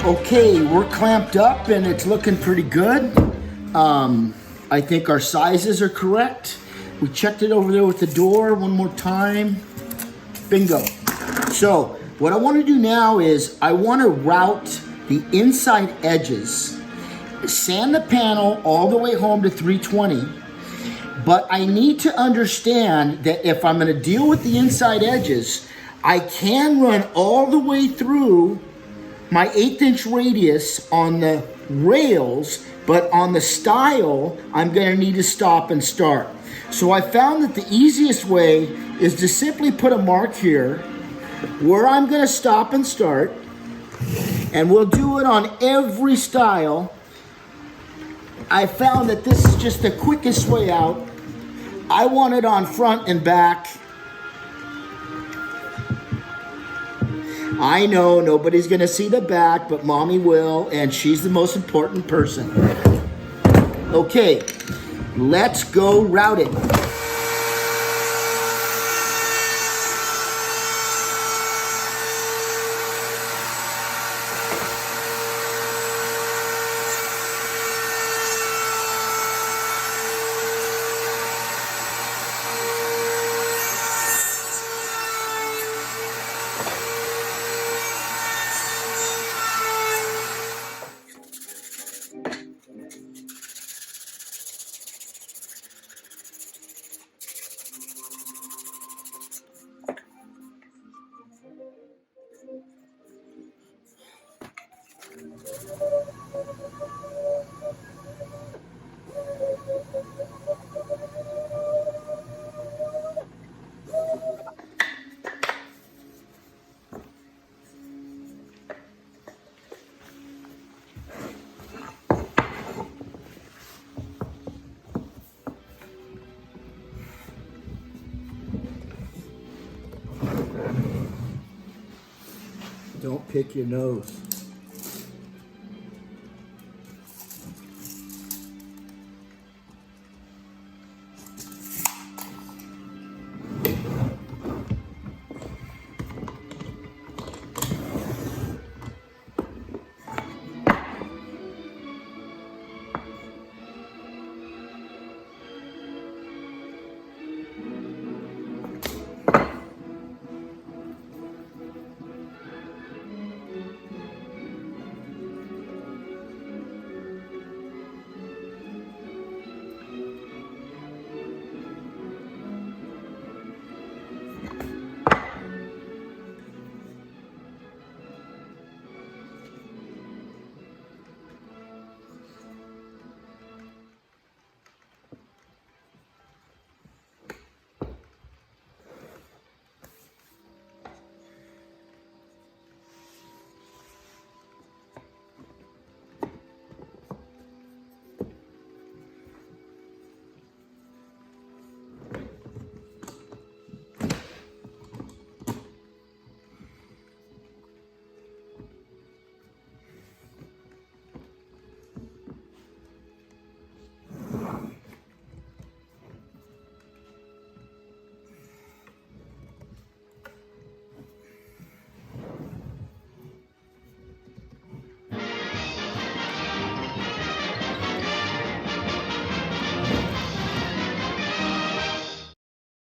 Okay, we're clamped up and it's looking pretty good. I think our sizes are correct. We checked it over there with the door one more time. Bingo. So what I want to do now is I want to route the inside edges, sand the panel all the way home to 320, but I need to understand that if I'm going to deal with the inside edges, I can run all the way through my 1/8 inch radius on the rails, but on the stile, I'm going to need to stop and start. So I found that the easiest way is to simply put a mark here where I'm going to stop and start, and we'll do it on every stile. I found that this is just the quickest way out. I want it on front and back. I know nobody's gonna see the back, but mommy will, and she's the most important person. Okay, let's go route it. Don't pick your nose.